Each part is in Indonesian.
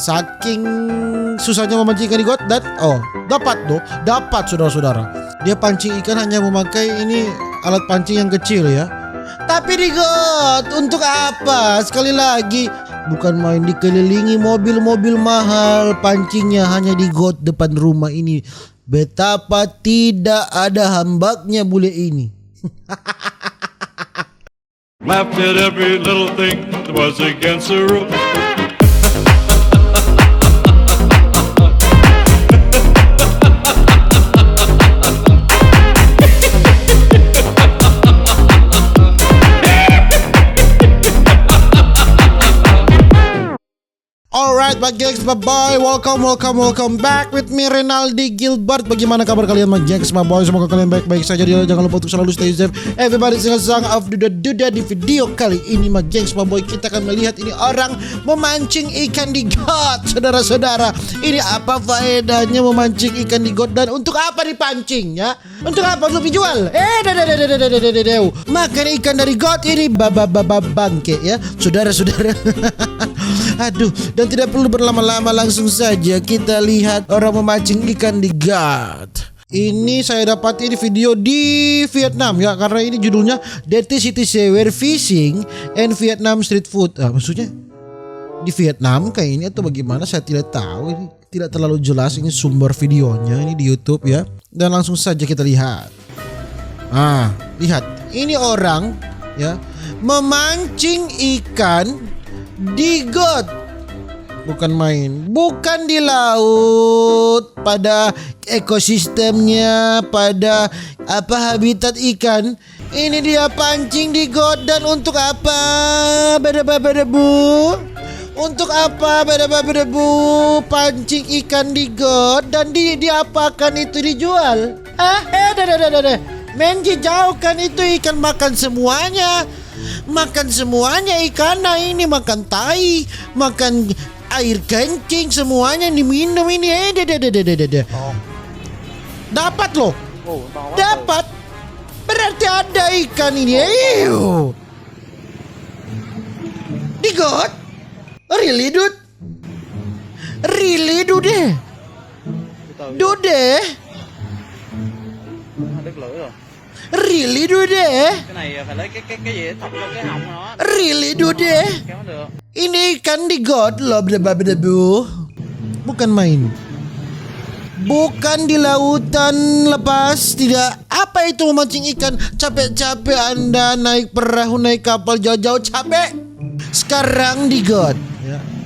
Saking susahnya memancing ikan di got dan dapat saudara-saudara. Dia pancing ikan hanya memakai ini alat pancing yang kecil ya. Tapi di got untuk apa? Sekali lagi bukan main dikelilingi mobil-mobil mahal, pancingnya hanya di got depan rumah ini. Betapa tidak ada hambaknya bule ini. Laughed at every little thing that was against the rules. Alright, my gengs, my boy, welcome back with me Renaldi Gilbert. Bagaimana kabar kalian, my gengs, my boy? Semoga kalian baik-baik saja. Jangan lupa untuk selalu stay safe. Everybody sing a song of duda-duda. Di video kali ini, my gengs, my boy, kita akan melihat ini orang memancing ikan di got. Saudara-saudara, ini apa faedahnya memancing ikan di got dan untuk apa dipancing ya? Untuk apa? Untuk dijual? Makan ikan dari got ini bangke ya, saudara-saudara. Aduh, dan tidak perlu berlama-lama, langsung saja kita lihat orang memancing ikan di got. Ini saya dapat ini video di Vietnam ya, karena ini judulnya Dirty City Sewer Fishing and Vietnam Street Food. Maksudnya di Vietnam kayak ini atau bagaimana, saya tidak tahu. Ini tidak terlalu jelas ini sumber videonya, ini di YouTube ya. Dan langsung saja kita lihat. Lihat. Ini orang ya memancing ikan di got, bukan main, bukan di laut, pada ekosistemnya, pada habitat ikan. Ini dia pancing di got dan untuk apa? Beda-beda untuk apa? Beda-beda pancing ikan di got dan diapakan itu dijual? Menji jauhkan itu ikan, makan semuanya ikan. Nah ini makan tai, makan air kencing, semuanya diminum ini. Dapat loh. Dapat. Berarti ada ikan ini. Di got? Really dude? Really dude? Dude? Really dude? Cái này phải lấy cái gì để thọc vô cái họng nó. Really dude? Kéo được. Ini ikan di got loh, bukan main. Bukan di lautan lepas, tidak. Apa itu memancing ikan? Capek-capek Anda naik perahu, naik kapal jauh-jauh, capek. Sekarang di got.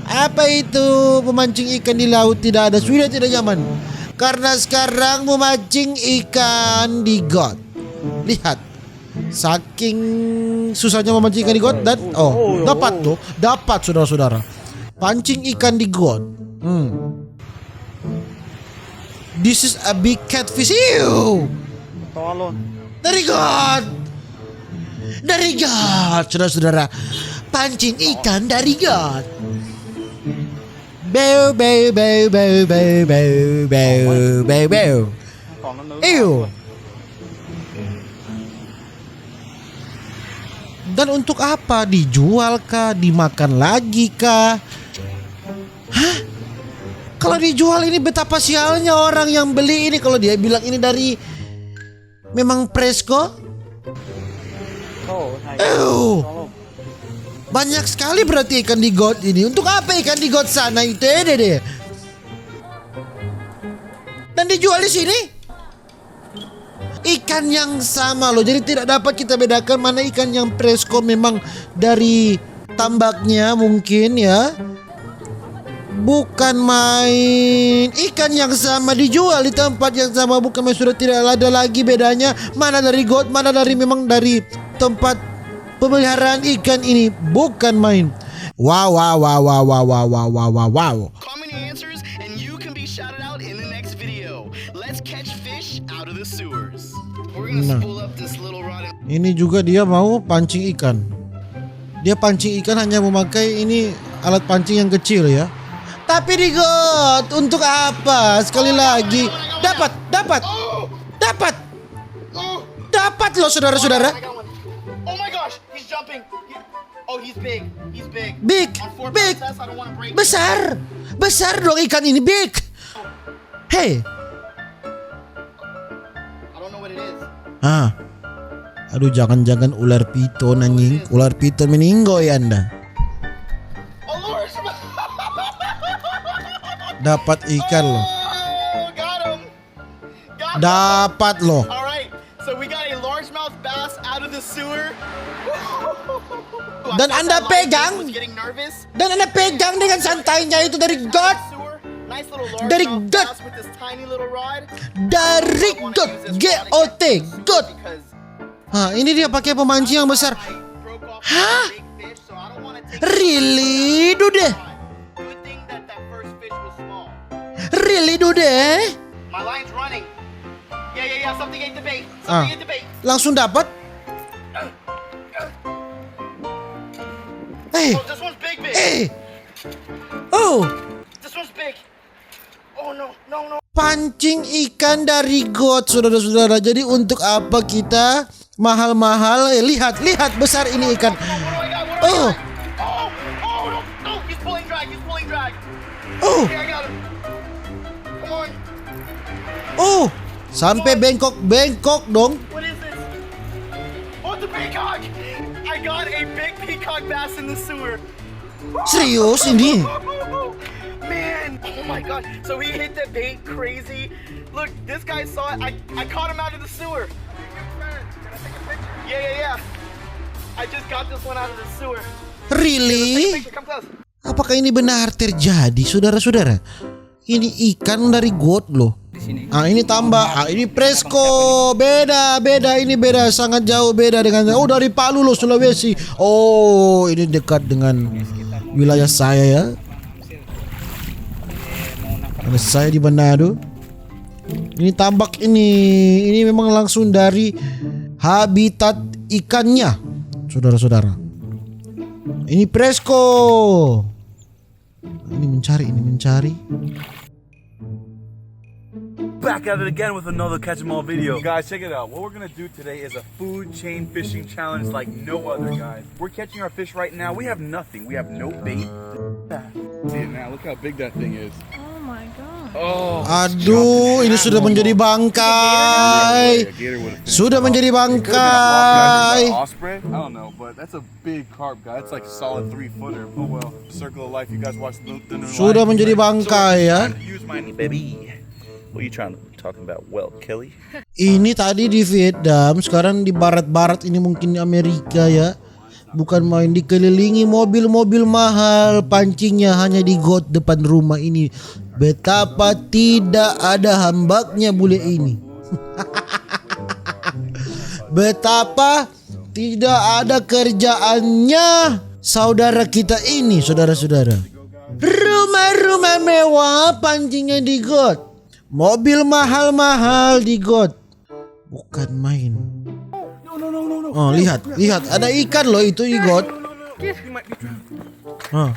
Apa itu memancing ikan di laut? Tidak ada, sudah tidak nyaman. Karena sekarang memancing ikan di got. Lihat, saking susahnya memancing ikan di got dan dapat saudara-saudara. Pancing ikan di got. This is a big catfish. To luôn. Dari got, saudara-saudara. Pancing ikan dari got. Beu. Dan untuk apa? Dijual kah? Dimakan lagi kah? Hah? Kalau dijual ini betapa sialnya orang yang beli ini. Kalau dia bilang ini dari memang presko. Banyak sekali berarti ikan di got ini. Untuk apa ikan di got sana itu? Dan dijual di sini? Ikan yang sama loh. Jadi tidak dapat kita bedakan mana ikan yang presko memang dari tambaknya mungkin ya. Bukan main. Ikan yang sama dijual di tempat yang sama, bukan main. Sudah tidak ada lagi bedanya mana dari got, mana dari memang dari tempat pemeliharaan ikan ini. Bukan main. Wow. Comment your answers and you can be shouted out in the next video. Let's catch fish out of the sewers. We're gonna spool up this little rod. Ini juga dia mau pancing ikan. Dia pancing ikan hanya memakai ini alat pancing yang kecil ya. Tapi di got untuk apa? Sekali lagi dapat loh saudara-saudara. Oh my gosh, he's jumping. Oh, he's big. He's big. Big, On 4 big. pound test, I don't want to break it. Besar. Besar dong ikan ini, big. Hey. I don't know what it is. Ah. Aduh, jangan-jangan ular piton anjing. Ular piton meninggoy Anda. Oh, Lord. Dapat ikan loh. Oh, got him. Got him. Dapat loh. All right. So we got a largemouth bass out of the sewer. Dan Anda pegang. Was getting nervous. Dan Anda pegang dengan santainya itu dari got. Nice little Dari largemouth got. bass with this tiny little rod. Dari got. GOT. Got. Because Hah, ini dia pakai pemancing yang besar. I broke off Hah? a big fish, so I don't want to take Really, dude? Good thing that first fish was small. Really, dude? My line's running. Yeah. Something ate the bait. Ah. Something ate the bait. Langsung dapat. Oh, this one's big. Oh, This one's big. Oh no. pancing ikan dari got, saudara-saudara. Jadi untuk apa kita mahal-mahal? Lihat besar ini ikan. Oh, No. He's pulling drag. oh, Here, I got him. Come on. oh. Sampai bengkok dong. What is this? Oh, it's a peacock. I got a big peacock bass in the sewer. Serius ini? Man, oh my god. So he hit the bait crazy. Look, this guy saw it. I caught him out of the sewer. Yeah. I just got this one out of the sewer. Really? Picture, come close. Apakah ini benar terjadi, saudara-saudara? Ini ikan dari got loh. Ah, ini tambah. Ah, ini Presco. Beda. Ini beda. Sangat jauh beda dengan. Oh, dari Palu loh, Sulawesi. Oh, ini dekat dengan wilayah saya ya. Karena saya di Manado. Ini tambak ini memang langsung dari habitat ikannya, saudara-saudara. Ini Presco. Ini mencari. Back at it again with another Catch 'em All video. Guys, check it out. What we're gonna do today is a food chain fishing challenge like no other, guys. We're catching our fish right now. We have nothing. We have no bait. See it now. Look how big that thing is. Oh my god. Oh. Aduh, ini sudah menjadi bangkai. Sudah menjadi bangkai. Osprey? I don't know, but that's a big carp, guys. It's like a solid 3-footer. Oh well. Circle of Life. You guys watch the new Sudah line. menjadi bangkai ya. Use my baby. What are you talking about? Well, Kelly. Ini tadi di Vietnam, sekarang di barat-barat ini mungkin di Amerika ya. Bukan main, dikelilingi mobil-mobil mahal, pancingnya hanya di got depan rumah ini. Betapa tidak ada hambaknya bule ini. Betapa tidak ada kerjaannya saudara kita ini, saudara-saudara. Rumah-rumah mewah, pancingnya di got. Mobil mahal-mahal di got. Bukan main. Oh, lihat, ada ikan loh itu di got. Hah.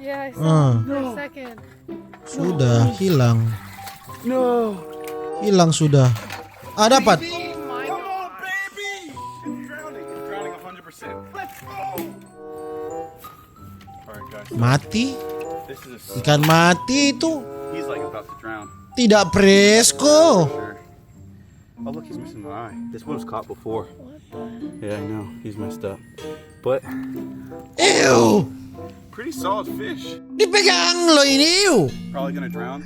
Yeah, I saw it for a second. Sudah hilang. Hilang sudah. Ah, dapat. Oh my god. baby! It's drowning 100%. Let's go! Alright, guys. Mati? This is a Ikan mati itu. he's like about to drown. Tidak Presco. Sure. Oh look, he's missing an eye. This one was caught before. Yeah, I know. He's messed up. But Ew. pretty solid fish. Dipegang loh ini. Ew. Probably gonna drown.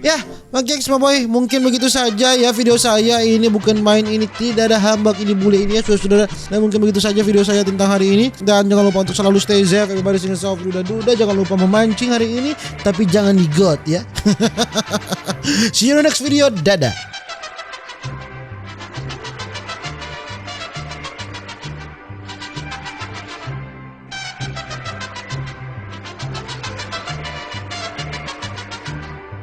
Ya, Mag-X Boy, mungkin begitu saja ya video saya. Ini bukan main, ini tidak ada hambak, ini bule ini ya saudara-saudara. Dan mungkin begitu saja video saya tentang hari ini. Dan jangan lupa untuk selalu stay safe. Everybody sing yourself, duda-duda. Jangan lupa memancing hari ini, tapi jangan di got ya. See you in the next video. Dadah.